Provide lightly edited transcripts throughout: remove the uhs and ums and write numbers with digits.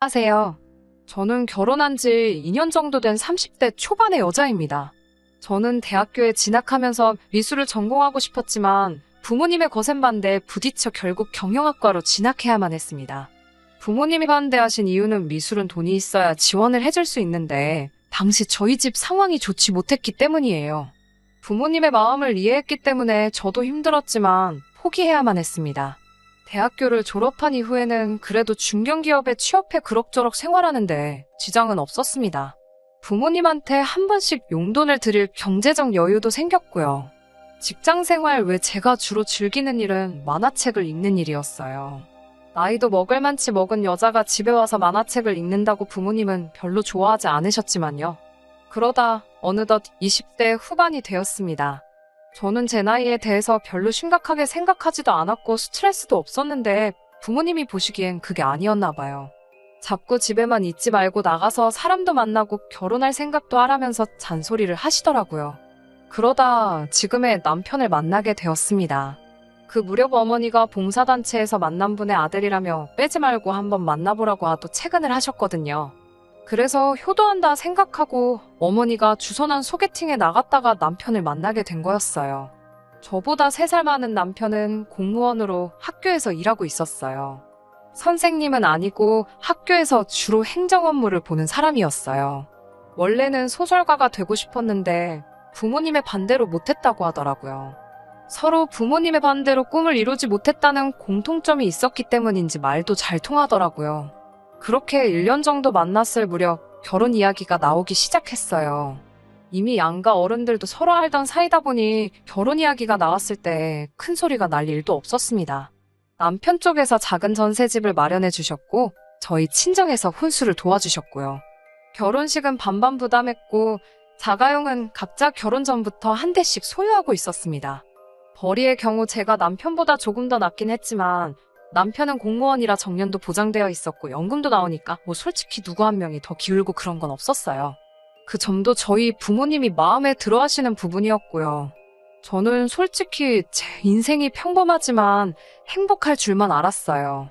안녕하세요. 저는 결혼한 지 2년 정도 된 30대 초반의 여자입니다. 저는 대학교에 진학하면서 미술을 전공하고 싶었지만 부모님의 거센 반대에 부딪혀 결국 경영학과로 진학해야만 했습니다. 부모님이 반대하신 이유는 미술은 돈이 있어야 지원을 해줄 수 있는데 당시 저희 집 상황이 좋지 못했기 때문이에요. 부모님의 마음을 이해했기 때문에 저도 힘들었지만 포기해야만 했습니다. 대학교를 졸업한 이후에는 그래도 중견기업에 취업해 그럭저럭 생활하는데 지장은 없었습니다. 부모님한테 한 번씩 용돈을 드릴 경제적 여유도 생겼고요. 직장 생활 외 제가 주로 즐기는 일은 만화책을 읽는 일이었어요. 나이도 먹을만치 먹은 여자가 집에 와서 만화책을 읽는다고 부모님은 별로 좋아하지 않으셨지만요. 그러다 어느덧 20대 후반이 되었습니다. 저는 제 나이에 대해서 별로 심각하게 생각하지도 않았고 스트레스도 없었는데 부모님이 보시기엔 그게 아니었나 봐요. 자꾸 집에만 있지 말고 나가서 사람도 만나고 결혼할 생각도 하라면서 잔소리를 하시더라고요. 그러다 지금의 남편을 만나게 되었습니다. 그 무렵 어머니가 봉사단체에서 만난 분의 아들이라며 빼지 말고 한번 만나보라고 하도 채근을 하셨거든요. 그래서 효도한다 생각하고 어머니가 주선한 소개팅에 나갔다가 남편을 만나게 된 거였어요. 저보다 3살 많은 남편은 공무원으로 학교에서 일하고 있었어요. 선생님은 아니고 학교에서 주로 행정 업무를 보는 사람이었어요. 원래는 소설가가 되고 싶었는데 부모님의 반대로 못했다고 하더라고요. 서로 부모님의 반대로 꿈을 이루지 못했다는 공통점이 있었기 때문인지 말도 잘 통하더라고요. 그렇게 1년 정도 만났을 무렵 결혼 이야기가 나오기 시작했어요. 이미 양가 어른들도 서로 알던 사이다 보니 결혼 이야기가 나왔을 때 큰 소리가 날 일도 없었습니다. 남편 쪽에서 작은 전셋집을 마련해 주셨고 저희 친정에서 혼수를 도와주셨고요. 결혼식은 반반 부담했고 자가용은 각자 결혼 전부터 한 대씩 소유하고 있었습니다. 벌이의 경우 제가 남편보다 조금 더 낫긴 했지만 남편은 공무원이라 정년도 보장되어 있었고 연금도 나오니까 뭐 솔직히 누구 한 명이 더 기울고 그런 건 없었어요. 그 점도 저희 부모님이 마음에 들어 하시는 부분이었고요. 저는 솔직히 제 인생이 평범하지만 행복할 줄만 알았어요.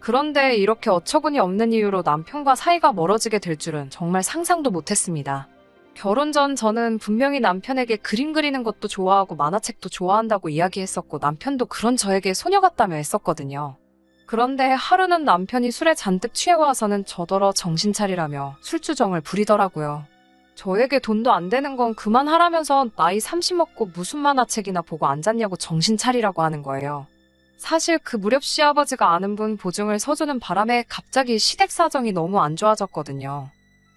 그런데 이렇게 어처구니 없는 이유로 남편과 사이가 멀어지게 될 줄은 정말 상상도 못했습니다. 결혼 전 저는 분명히 남편에게 그림 그리는 것도 좋아하고 만화책도 좋아한다고 이야기했었고 남편도 그런 저에게 소녀 같다며 했었거든요. 그런데 하루는 남편이 술에 잔뜩 취해와서는 저더러 정신 차리라며 술주정을 부리더라고요. 저에게 돈도 안 되는 건 그만하라면서 나이 30 먹고 무슨 만화책이나 보고 앉았냐고 정신 차리라고 하는 거예요. 사실 그 무렵 시아버지가 아는 분 보증을 서주는 바람에 갑자기 시댁 사정이 너무 안 좋아졌거든요.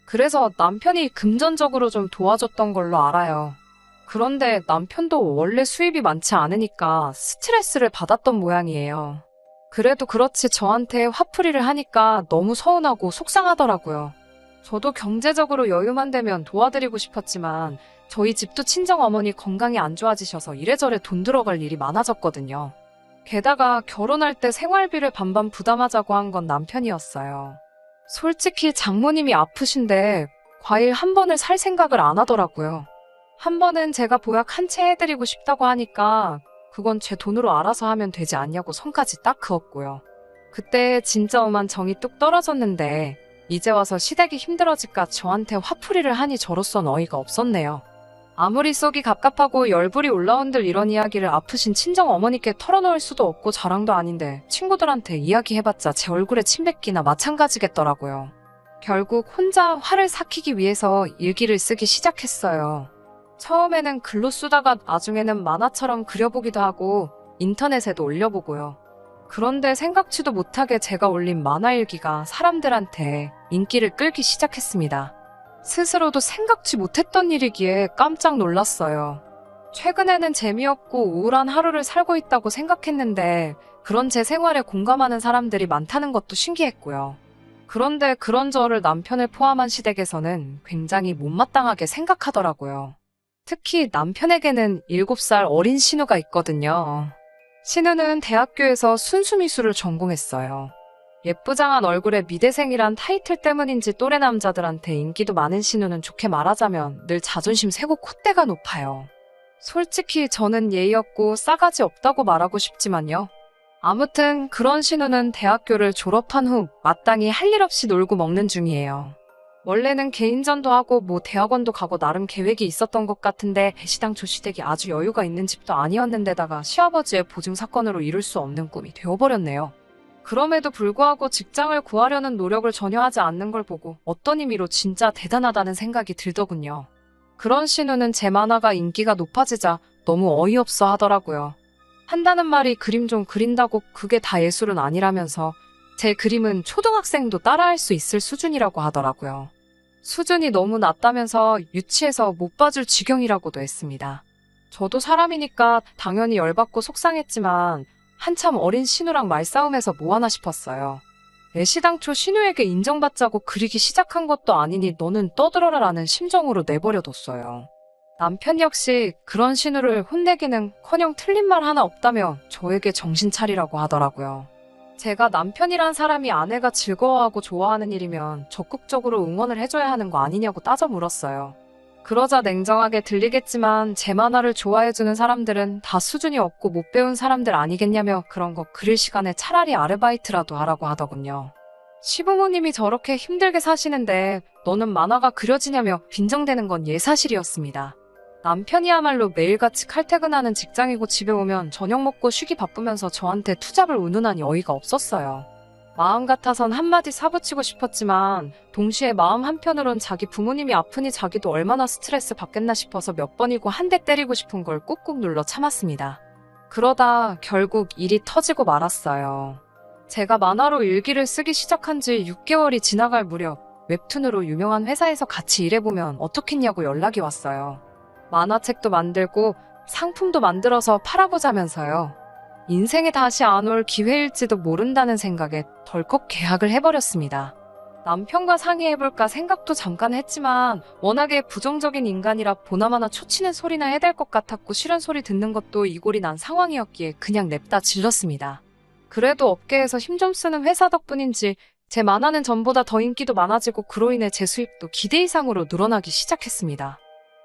그래서 남편이 금전적으로 좀 도와줬던 걸로 알아요. 그런데 남편도 원래 수입이 많지 않으니까 스트레스를 받았던 모양이에요. 그래도 그렇지 저한테 화풀이를 하니까 너무 서운하고 속상하더라고요. 저도 경제적으로 여유만 되면 도와드리고 싶었지만 저희 집도 친정어머니 건강이 안 좋아지셔서 이래저래 돈 들어갈 일이 많아졌거든요. 게다가 결혼할 때 생활비를 반반 부담하자고 한 건 남편이었어요. 솔직히 장모님이 아프신데 과일 한 번을 살 생각을 안 하더라고요. 한 번은 제가 보약 한 채 해드리고 싶다고 하니까 그건 제 돈으로 알아서 하면 되지 않냐고 선까지 딱 그었고요. 그때 진짜 엄한 정이 뚝 떨어졌는데 이제 와서 시댁이 힘들어질까 저한테 화풀이를 하니 저로선 어이가 없었네요. 아무리 속이 갑갑하고 열불이 올라온들 이런 이야기를 아프신 친정어머니께 털어놓을 수도 없고 자랑도 아닌데 친구들한테 이야기해봤자 제 얼굴에 침 뱉기나 마찬가지겠더라고요. 결국 혼자 화를 삭히기 위해서 일기를 쓰기 시작했어요. 처음에는 글로 쓰다가 나중에는 만화처럼 그려보기도 하고 인터넷에도 올려보고요. 그런데 생각지도 못하게 제가 올린 만화일기가 사람들한테 인기를 끌기 시작했습니다. 스스로도 생각지 못했던 일이기에 깜짝 놀랐어요. 최근에는 재미없고 우울한 하루를 살고 있다고 생각했는데 그런 제 생활에 공감하는 사람들이 많다는 것도 신기했고요. 그런데 그런 저를 남편을 포함한 시댁에서는 굉장히 못마땅하게 생각하더라고요. 특히 남편에게는 7살 어린 신우가 있거든요. 신우는 대학교에서 순수미술을 전공했어요. 예쁘장한 얼굴에 미대생이란 타이틀 때문인지 또래 남자들한테 인기도 많은 신우는 좋게 말하자면 늘 자존심 세고 콧대가 높아요. 솔직히 저는 예의 없고 싸가지 없다고 말하고 싶지만요. 아무튼 그런 신우는 대학교를 졸업한 후 마땅히 할 일 없이 놀고 먹는 중이에요. 원래는 개인전도 하고 대학원도 가고 나름 계획이 있었던 것 같은데 시당초 시댁이 아주 여유가 있는 집도 아니었는데다가 시아버지의 보증 사건으로 이룰 수 없는 꿈이 되어버렸네요. 그럼에도 불구하고 직장을 구하려는 노력을 전혀 하지 않는 걸 보고 어떤 의미로 진짜 대단하다는 생각이 들더군요. 그런 신우는 제 만화가 인기가 높아지자 너무 어이없어 하더라고요. 한다는 말이 그림 좀 그린다고 그게 다 예술은 아니라면서 제 그림은 초등학생도 따라할 수 있을 수준이라고 하더라고요. 수준이 너무 낮다면서 유치해서 못 봐줄 지경이라고도 했습니다. 저도 사람이니까 당연히 열받고 속상했지만 한참 어린 신우랑 말싸움해서 뭐하나 싶었어요. 애시당초 신우에게 인정받자고 그리기 시작한 것도 아니니 너는 떠들어라 라는 심정으로 내버려뒀어요. 남편 역시 그런 신우를 혼내기는커녕 틀린 말 하나 없다며 저에게 정신 차리라고 하더라고요. 제가 남편이란 사람이 아내가 즐거워하고 좋아하는 일이면 적극적으로 응원을 해줘야 하는 거 아니냐고 따져 물었어요. 그러자 냉정하게 들리겠지만 제 만화를 좋아해주는 사람들은 다 수준이 없고 못 배운 사람들 아니겠냐며 그런 거 그릴 시간에 차라리 아르바이트라도 하라고 하더군요. 시부모님이 저렇게 힘들게 사시는데 너는 만화가 그려지냐며 빈정대는 건 예사실이었습니다. 남편이야말로 매일같이 칼퇴근하는 직장이고 집에 오면 저녁 먹고 쉬기 바쁘면서 저한테 투잡을 운운하니 어이가 없었어요. 마음 같아선 한마디 사붙이고 싶었지만 동시에 마음 한편으론 자기 부모님이 아프니 자기도 얼마나 스트레스 받겠나 싶어서 몇 번이고 한 대 때리고 싶은 걸 꾹꾹 눌러 참았습니다. 그러다 결국 일이 터지고 말았어요. 제가 만화로 일기를 쓰기 시작한 지 6개월이 지나갈 무렵 웹툰으로 유명한 회사에서 같이 일해보면 어떻겠냐고 연락이 왔어요. 만화책도 만들고 상품도 만들어서 팔아보자면서요. 인생에 다시 안 올 기회일지도 모른다는 생각에 덜컥 계약을 해버렸습니다. 남편과 상의해볼까 생각도 잠깐 했지만 워낙에 부정적인 인간이라 보나마나 초치는 소리나 해댈 것 같았고 싫은 소리 듣는 것도 이골이 난 상황이었기에 그냥 냅다 질렀습니다. 그래도 업계에서 힘 좀 쓰는 회사 덕분인지 제 만화는 전보다 더 인기도 많아지고 그로 인해 제 수입도 기대 이상으로 늘어나기 시작했습니다.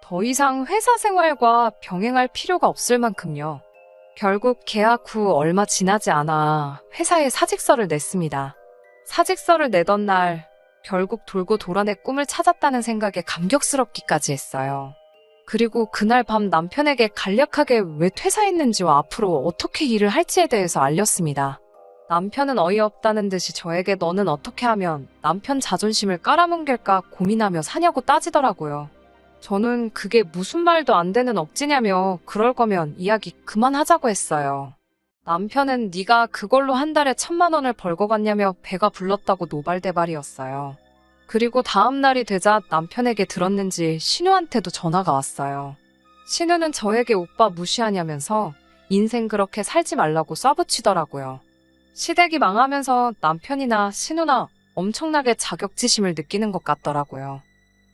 더 이상 회사 생활과 병행할 필요가 없을 만큼요. 결국 계약 후 얼마 지나지 않아 회사에 사직서를 냈습니다. 사직서를 내던 날 결국 돌고 돌아 내 꿈을 찾았다는 생각에 감격스럽기까지 했어요. 그리고 그날 밤 남편에게 간략하게 왜 퇴사했는지와 앞으로 어떻게 일을 할지에 대해서 알렸습니다. 남편은 어이없다는 듯이 저에게 너는 어떻게 하면 남편 자존심을 깔아뭉갤까 고민하며 사냐고 따지더라고요. 저는 그게 무슨 말도 안 되는 억지냐며 그럴 거면 이야기 그만하자고 했어요. 남편은 네가 그걸로 한 달에 1,000만 원을 벌고 갔냐며 배가 불렀다고 노발대발이었어요. 그리고 다음 날이 되자 남편에게 들었는지 신우한테도 전화가 왔어요. 신우는 저에게 오빠 무시하냐면서 인생 그렇게 살지 말라고 쏴붙이더라고요. 시댁이 망하면서 남편이나 신우나 엄청나게 자격지심을 느끼는 것 같더라고요.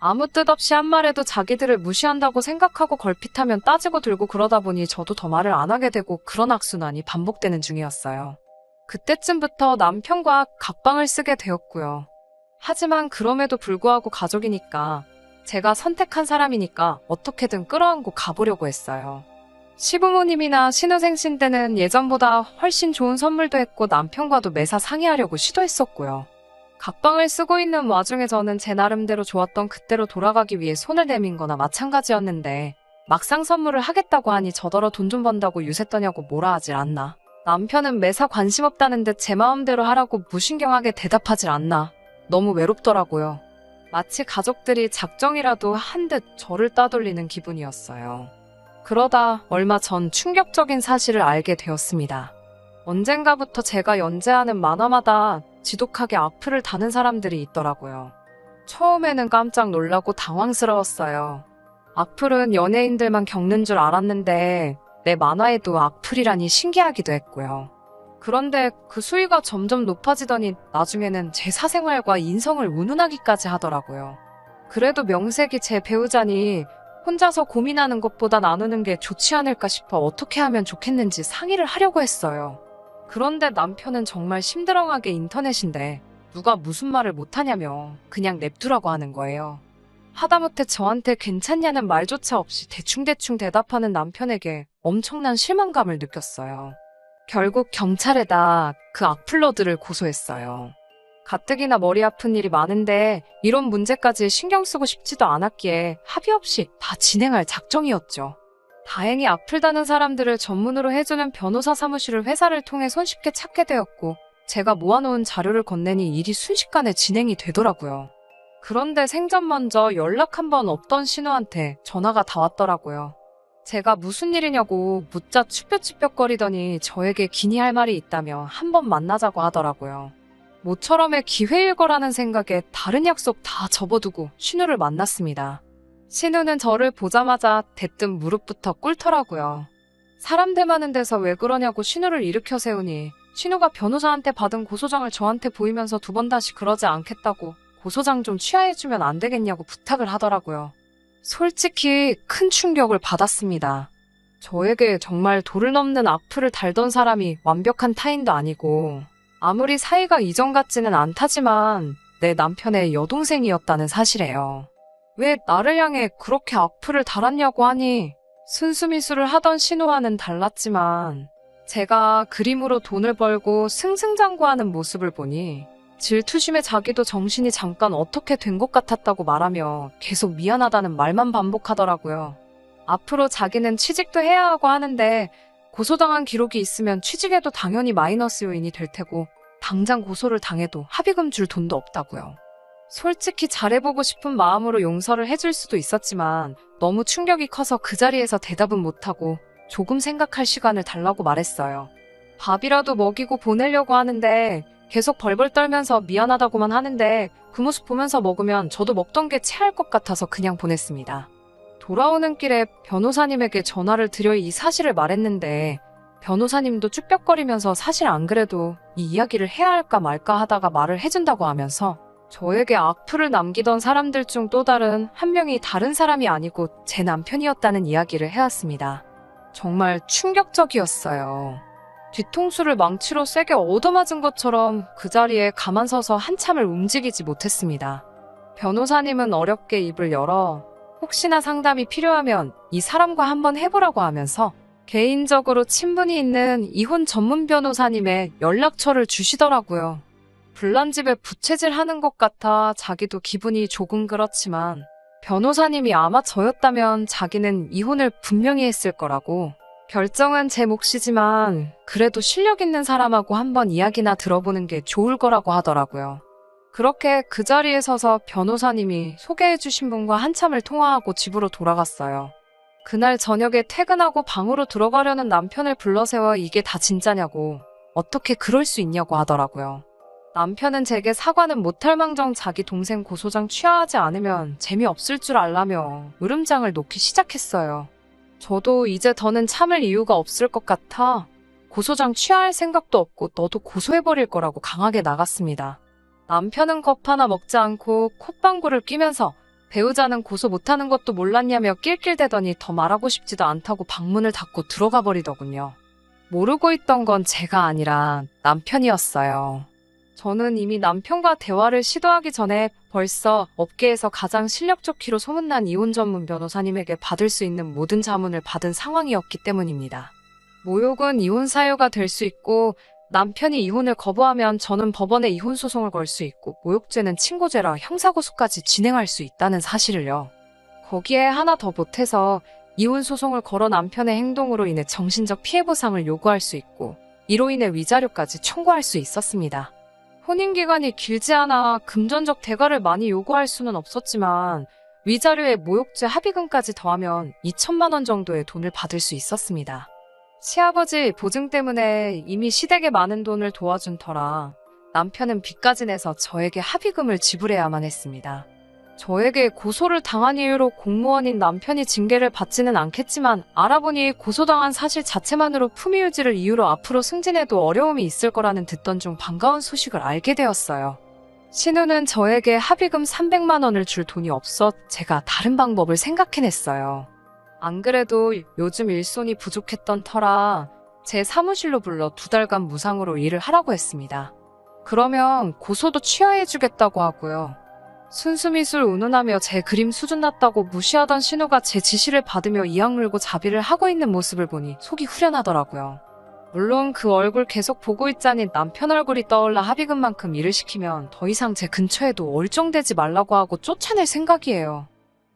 아무 뜻 없이 한 말에도 자기들을 무시한다고 생각하고 걸핏하면 따지고 들고 그러다 보니 저도 더 말을 안 하게 되고 그런 악순환이 반복되는 중이었어요. 그때쯤부터 남편과 각방을 쓰게 되었고요. 하지만 그럼에도 불구하고 가족이니까 제가 선택한 사람이니까 어떻게든 끌어안고 가보려고 했어요. 시부모님이나 신우생신 때는 예전보다 훨씬 좋은 선물도 했고 남편과도 매사 상의하려고 시도했었고요. 각방을 쓰고 있는 와중에 저는 제 나름대로 좋았던 그때로 돌아가기 위해 손을 내민 거나 마찬가지였는데 막상 선물을 하겠다고 하니 저더러 돈 좀 번다고 유세 떠냐고 뭐라 하질 않나. 남편은 매사 관심 없다는 듯 제 마음대로 하라고 무신경하게 대답하질 않나. 너무 외롭더라고요. 마치 가족들이 작정이라도 한 듯 저를 따돌리는 기분이었어요. 그러다 얼마 전 충격적인 사실을 알게 되었습니다. 언젠가부터 제가 연재하는 만화마다 지독하게 악플을 다는 사람들이 있더라고요. 처음에는 깜짝 놀라고 당황스러웠어요. 악플은 연예인들만 겪는 줄 알았는데 내 만화에도 악플이라니 신기하기도 했고요. 그런데 그 수위가 점점 높아지더니 나중에는 제 사생활과 인성을 운운하기까지 하더라고요. 그래도 명색이 제 배우자니 혼자서 고민하는 것보다 나누는 게 좋지 않을까 싶어 어떻게 하면 좋겠는지 상의를 하려고 했어요. 그런데 남편은 정말 심드렁하게 인터넷인데 누가 무슨 말을 못하냐며 그냥 냅두라고 하는 거예요. 하다못해 저한테 괜찮냐는 말조차 없이 대충대충 대답하는 남편에게 엄청난 실망감을 느꼈어요. 결국 경찰에다 그 악플러들을 고소했어요. 가뜩이나 머리 아픈 일이 많은데 이런 문제까지 신경 쓰고 싶지도 않았기에 합의 없이 다 진행할 작정이었죠. 다행히 악플 다는 사람들을 전문으로 해주는 변호사 사무실을 회사를 통해 손쉽게 찾게 되었고 제가 모아놓은 자료를 건네니 일이 순식간에 진행이 되더라고요. 그런데 생전 먼저 연락 한 번 없던 신우한테 전화가 다 왔더라고요. 제가 무슨 일이냐고 묻자 추뼛추뼛거리더니 저에게 기니 할 말이 있다며 한번 만나자고 하더라고요. 모처럼의 기회일 거라는 생각에 다른 약속 다 접어두고 신우를 만났습니다. 신우는 저를 보자마자 대뜸 무릎부터 꿇더라고요. 사람들 많은 데서 왜 그러냐고 신우를 일으켜 세우니 신우가 변호사한테 받은 고소장을 저한테 보이면서 두 번 다시 그러지 않겠다고 고소장 좀 취하해주면 안 되겠냐고 부탁을 하더라고요. 솔직히 큰 충격을 받았습니다. 저에게 정말 도를 넘는 악플을 달던 사람이 완벽한 타인도 아니고 아무리 사이가 이전 같지는 않다지만 내 남편의 여동생이었다는 사실이에요. 왜 나를 향해 그렇게 악플을 달았냐고 하니 순수미술을 하던 신우와는 달랐지만 제가 그림으로 돈을 벌고 승승장구하는 모습을 보니 질투심에 자기도 정신이 잠깐 어떻게 된 것 같았다고 말하며 계속 미안하다는 말만 반복하더라고요. 앞으로 자기는 취직도 해야 하고 하는데 고소당한 기록이 있으면 취직에도 당연히 마이너스 요인이 될 테고 당장 고소를 당해도 합의금 줄 돈도 없다고요. 솔직히 잘해보고 싶은 마음으로 용서를 해줄 수도 있었지만 너무 충격이 커서 그 자리에서 대답은 못하고 조금 생각할 시간을 달라고 말했어요. 밥이라도 먹이고 보내려고 하는데 계속 벌벌 떨면서 미안하다고만 하는데 그 모습 보면서 먹으면 저도 먹던 게 체할 것 같아서 그냥 보냈습니다. 돌아오는 길에 변호사님에게 전화를 드려 이 사실을 말했는데 변호사님도 쭈뼛거리면서 사실 안 그래도 이 이야기를 해야 할까 말까 하다가 말을 해준다고 하면서 저에게 악플을 남기던 사람들 중 또 다른 한 명이 다른 사람이 아니고 제 남편이었다는 이야기를 해왔습니다. 정말 충격적이었어요. 뒤통수를 망치로 세게 얻어맞은 것처럼 그 자리에 가만 서서 한참을 움직이지 못했습니다. 변호사님은 어렵게 입을 열어 혹시나 상담이 필요하면 이 사람과 한번 해보라고 하면서 개인적으로 친분이 있는 이혼 전문 변호사님의 연락처를 주시더라고요. 불난집에 부채질 하는 것 같아 자기도 기분이 조금 그렇지만 변호사님이 아마 저였다면 자기는 이혼을 분명히 했을 거라고 결정은 제 몫이지만 그래도 실력 있는 사람하고 한번 이야기나 들어보는 게 좋을 거라고 하더라고요. 그렇게 그 자리에 서서 변호사님이 소개해주신 분과 한참을 통화하고 집으로 돌아갔어요. 그날 저녁에 퇴근하고 방으로 들어가려는 남편을 불러세워 이게 다 진짜냐고 어떻게 그럴 수 있냐고 하더라고요. 남편은 제게 사과는 못할 망정 자기 동생 고소장 취하하지 않으면 재미없을 줄 알라며 으름장을 놓기 시작했어요. 저도 이제 더는 참을 이유가 없을 것 같아 고소장 취하할 생각도 없고 너도 고소해버릴 거라고 강하게 나갔습니다. 남편은 컵 하나 먹지 않고 콧방구를 끼면서 배우자는 고소 못하는 것도 몰랐냐며 낄낄대더니 더 말하고 싶지도 않다고 방문을 닫고 들어가 버리더군요. 모르고 있던 건 제가 아니라 남편이었어요. 저는 이미 남편과 대화를 시도하기 전에 벌써 업계에서 가장 실력 좋기로 소문난 이혼 전문 변호사님에게 받을 수 있는 모든 자문을 받은 상황이었기 때문입니다. 모욕은 이혼 사유가 될 수 있고 남편이 이혼을 거부하면 저는 법원에 이혼 소송을 걸 수 있고 모욕죄는 친고죄라 형사고소까지 진행할 수 있다는 사실을요. 거기에 하나 더 보태서 이혼 소송을 걸어 남편의 행동으로 인해 정신적 피해 보상을 요구할 수 있고 이로 인해 위자료까지 청구할 수 있었습니다. 혼인기간이 길지 않아 금전적 대가를 많이 요구할 수는 없었지만 위자료에 모욕죄 합의금까지 더하면 2천만 원 정도의 돈을 받을 수 있었습니다. 시아버지 보증 때문에 이미 시댁에 많은 돈을 도와준 터라 남편은 빚까지 내서 저에게 합의금을 지불해야만 했습니다. 저에게 고소를 당한 이유로 공무원인 남편이 징계를 받지는 않겠지만 알아보니 고소당한 사실 자체만으로 품위유지를 이유로 앞으로 승진해도 어려움이 있을 거라는 듣던 중 반가운 소식을 알게 되었어요. 신우는 저에게 합의금 300만 원을 줄 돈이 없어 제가 다른 방법을 생각해냈어요. 안 그래도 요즘 일손이 부족했던 터라 제 사무실로 불러 2달간 무상으로 일을 하라고 했습니다. 그러면 고소도 취하해주겠다고 하고요. 순수미술 운운하며 제 그림 수준 낮다고 무시하던 신우가 제 지시를 받으며 이악 물고 자비를 하고 있는 모습을 보니 속이 후련하더라고요. 물론 그 얼굴 계속 보고 있자니 남편 얼굴이 떠올라 합의금만큼 일을 시키면 더 이상 제 근처에도 얼쩡대지 말라고 하고 쫓아낼 생각이에요.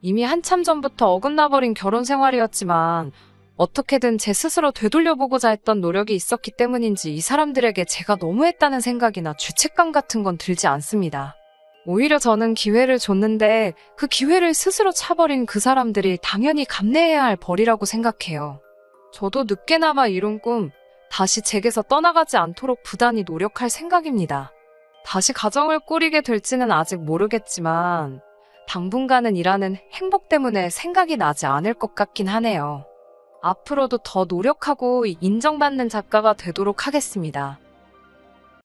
이미 한참 전부터 어긋나버린 결혼 생활이었지만 어떻게든 제 스스로 되돌려보고자 했던 노력이 있었기 때문인지 이 사람들에게 제가 너무했다는 생각이나 죄책감 같은 건 들지 않습니다. 오히려 저는 기회를 줬는데 그 기회를 스스로 차버린 그 사람들이 당연히 감내해야 할 벌이라고 생각해요. 저도 늦게나마 이룬 꿈, 다시 제게서 떠나가지 않도록 부단히 노력할 생각입니다. 다시 가정을 꾸리게 될지는 아직 모르겠지만 당분간은 일하는 행복 때문에 생각이 나지 않을 것 같긴 하네요. 앞으로도 더 노력하고 인정받는 작가가 되도록 하겠습니다.